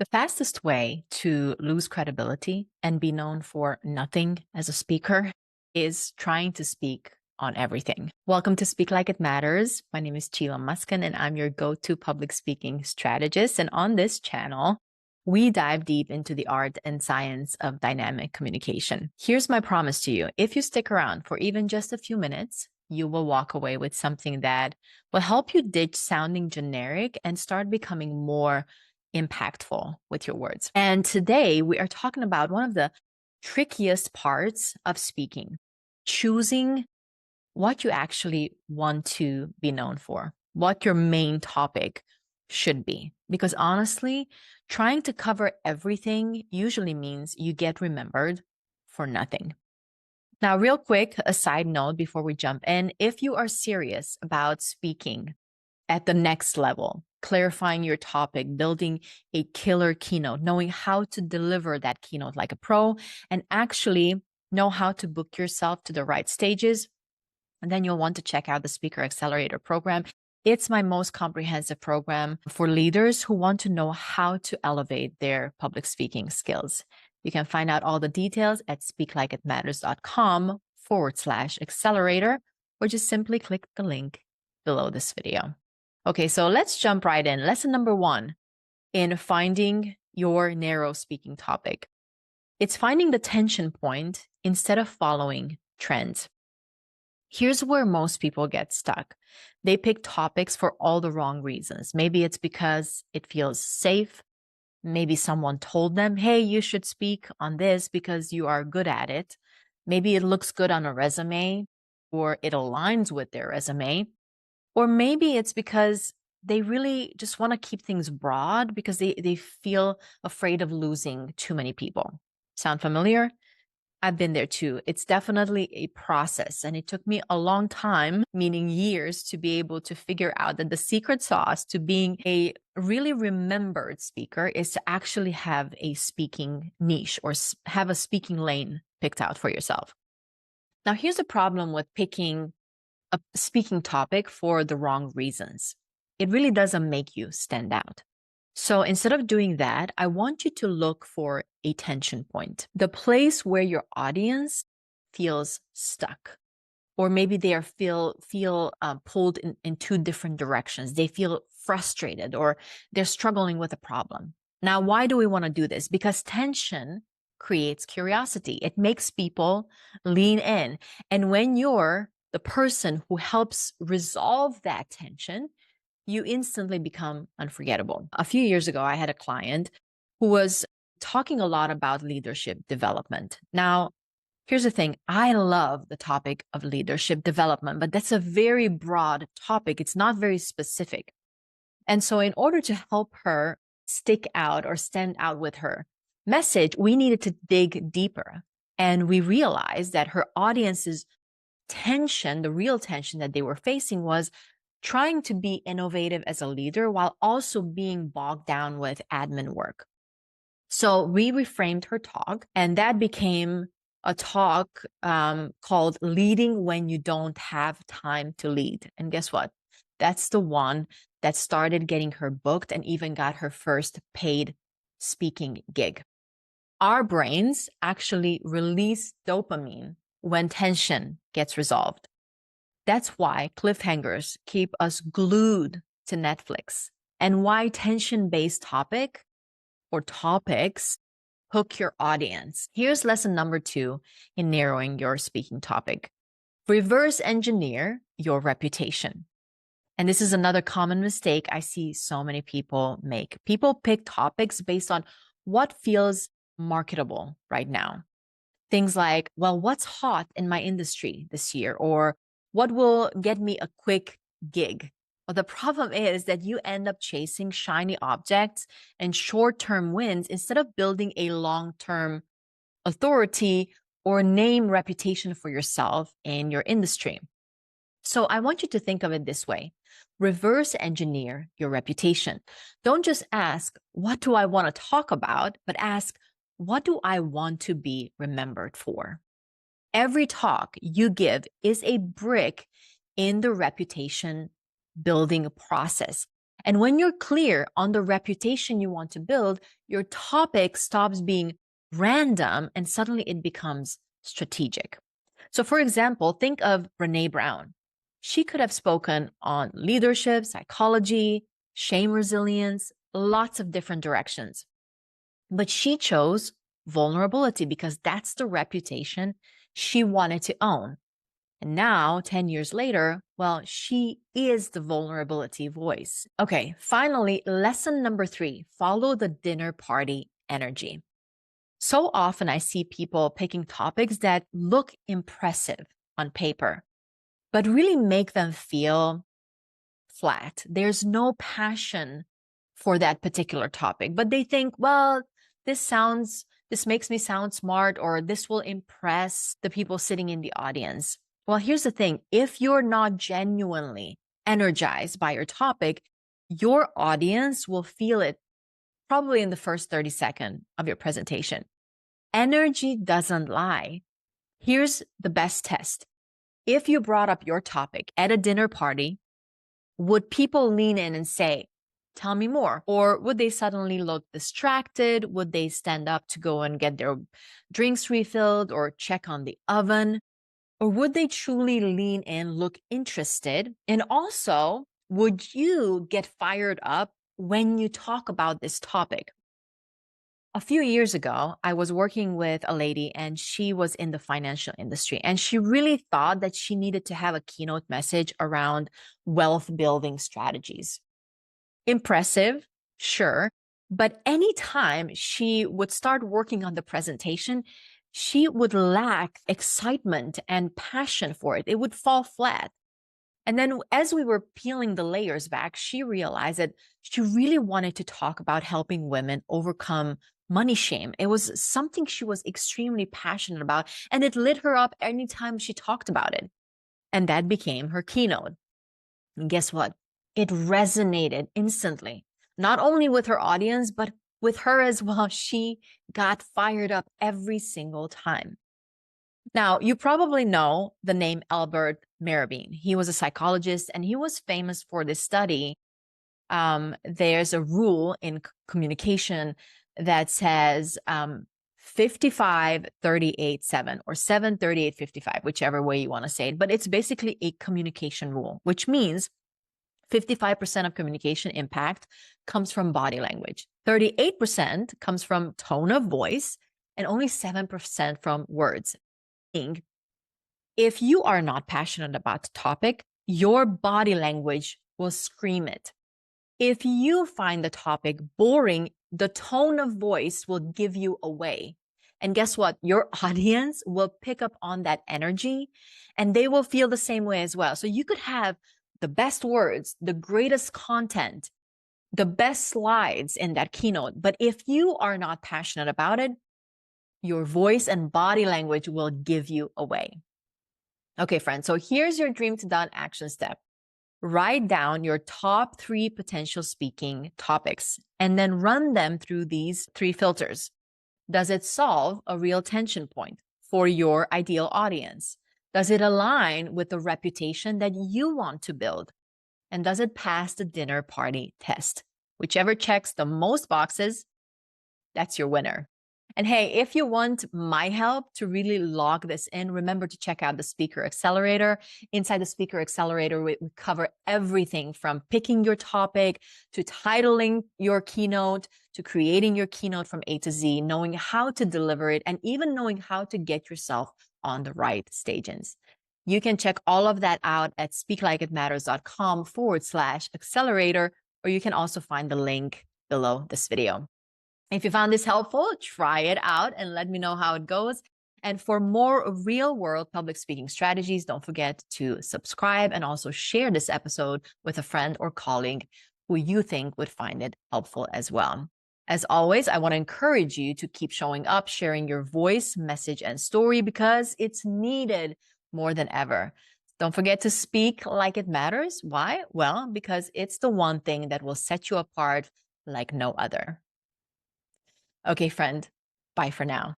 The fastest way to lose credibility and be known for nothing as a speaker is trying to speak on everything. Welcome to Speak Like It Matters. My name is Csilla Muscan, and I'm your go-to public speaking strategist. And on this channel, we dive deep into the art and science of dynamic communication. Here's my promise to you. If you stick around for even just a few minutes, you will walk away with something that will help you ditch sounding generic and start becoming more impactful with your words. And today we are talking about one of the trickiest parts of speaking, choosing what you actually want to be known for, what your main topic should be. Because honestly, trying to cover everything usually means you get remembered for nothing. Now, real quick, a side note before we jump in, if you are serious about speaking at the next level, clarifying your topic, building a killer keynote, knowing how to deliver that keynote like a pro, and actually know how to book yourself to the right stages, and then you'll want to check out the Speaker Accelerator program. It's my most comprehensive program for leaders who want to know how to elevate their public speaking skills. You can find out all the details at speaklikeitmatters.com/accelerator, or just simply click the link below this video. Okay, so let's jump right in. Lesson number one in finding your narrow speaking topic. It's finding the tension point instead of following trends. Here's where most people get stuck. They pick topics for all the wrong reasons. Maybe it's because it feels safe. Maybe someone told them, hey, you should speak on this because you are good at it. Maybe it looks good on a resume or it aligns with their resume. Or maybe it's because they really just want to keep things broad because they feel afraid of losing too many people. Sound familiar? I've been there too. It's definitely a process, and it took me a long time, meaning years, to be able to figure out that the secret sauce to being a really remembered speaker is to actually have a speaking niche or have a speaking lane picked out for yourself. Now, here's the problem with picking a speaking topic for the wrong reasons. It really doesn't make you stand out. So instead of doing that, I want you to look for a tension point, the place where your audience feels stuck, or maybe they are feel pulled in two different directions. They feel frustrated, or they're struggling with a problem. Now, why do we want to do this? Because tension creates curiosity. It makes people lean in. And when you're the person who helps resolve that tension, you instantly become unforgettable. A few years ago, I had a client who was talking a lot about leadership development. Now, here's the thing. I love the topic of leadership development, but that's a very broad topic. It's not very specific. And so in order to help her stick out or stand out with her message, we needed to dig deeper. And we realized that her audience's tension, the real tension that they were facing, was trying to be innovative as a leader while also being bogged down with admin work. So we reframed her talk, and that became a talk called Leading When You Don't Have Time to Lead. And guess what? That's the one that started getting her booked and even got her first paid speaking gig. Our brains actually release dopamine when tension gets resolved. That's why cliffhangers keep us glued to Netflix, and why tension-based topics hook your audience. Here's lesson number two in narrowing your speaking topic. Reverse engineer your reputation. And this is another common mistake I see so many people make. People pick topics based on what feels marketable right now. Things like, well, what's hot in my industry this year? Or what will get me a quick gig? Well, the problem is that you end up chasing shiny objects and short-term wins instead of building a long-term authority or name reputation for yourself in your industry. So I want you to think of it this way. Reverse engineer your reputation. Don't just ask, what do I want to talk about? But ask, what do I want to be remembered for? Every talk you give is a brick in the reputation building process. And when you're clear on the reputation you want to build, your topic stops being random and suddenly it becomes strategic. So, for example, think of Brene Brown. She could have spoken on leadership, psychology, shame resilience, lots of different directions. But she chose vulnerability because that's the reputation she wanted to own. And now, 10 years later, well, she is the vulnerability voice. Okay, finally, lesson number 3, follow the dinner party energy. So often I see people picking topics that look impressive on paper, but really make them feel flat. There's no passion for that particular topic, but they think, well, this makes me sound smart, or this will impress the people sitting in the audience. Well, here's the thing. If you're not genuinely energized by your topic, your audience will feel it probably in the first 30 seconds of your presentation. Energy doesn't lie. Here's the best test. If you brought up your topic at a dinner party, would people lean in and say, tell me more? Or would they suddenly look distracted? Would they stand up to go and get their drinks refilled or check on the oven? Or would they truly lean in, look interested? And also, would you get fired up when you talk about this topic? A few years ago, I was working with a lady and she was in the financial industry, and she really thought that she needed to have a keynote message around wealth building strategies. Impressive, sure. But anytime she would start working on the presentation, she would lack excitement and passion for it. It would fall flat. And then as we were peeling the layers back, she realized that she really wanted to talk about helping women overcome money shame. It was something she was extremely passionate about, and it lit her up anytime she talked about it. And that became her keynote. And guess what? It resonated instantly, not only with her audience, but with her as well. She got fired up every single time. Now, you probably know the name Albert Meribene. He was a psychologist and he was famous for this study. There's a rule in communication that says 55, 38, 7 or 7, 38, 55, whichever way you want to say it. But it's basically a communication rule, which means 55% of communication impact comes from body language. 38% comes from tone of voice and only 7% from words. If you are not passionate about the topic, your body language will scream it. If you find the topic boring, the tone of voice will give you away. And guess what? Your audience will pick up on that energy and they will feel the same way as well. So you could have the best words, the greatest content, the best slides in that keynote. But if you are not passionate about it, your voice and body language will give you away. Okay, friends, so here's your dream to done action step. Write down your top 3 potential speaking topics and then run them through these 3 filters. Does it solve a real tension point for your ideal audience? Does it align with the reputation that you want to build? And does it pass the dinner party test? Whichever checks the most boxes, that's your winner. And hey, if you want my help to really log this in, remember to check out the Speaker Accelerator. Inside the Speaker Accelerator, we cover everything from picking your topic to titling your keynote to creating your keynote from A to Z, knowing how to deliver it, and even knowing how to get yourself on the right stages. You can check all of that out at speaklikeitmatters.com/accelerator, or you can also find the link below this video. If you found this helpful, try it out and let me know how it goes. And for more real-world public speaking strategies, don't forget to subscribe and also share this episode with a friend or colleague who you think would find it helpful as well. As always, I want to encourage you to keep showing up, sharing your voice, message, and story because it's needed more than ever. Don't forget to speak like it matters. Why? Well, because it's the one thing that will set you apart like no other. Okay, friend, bye for now.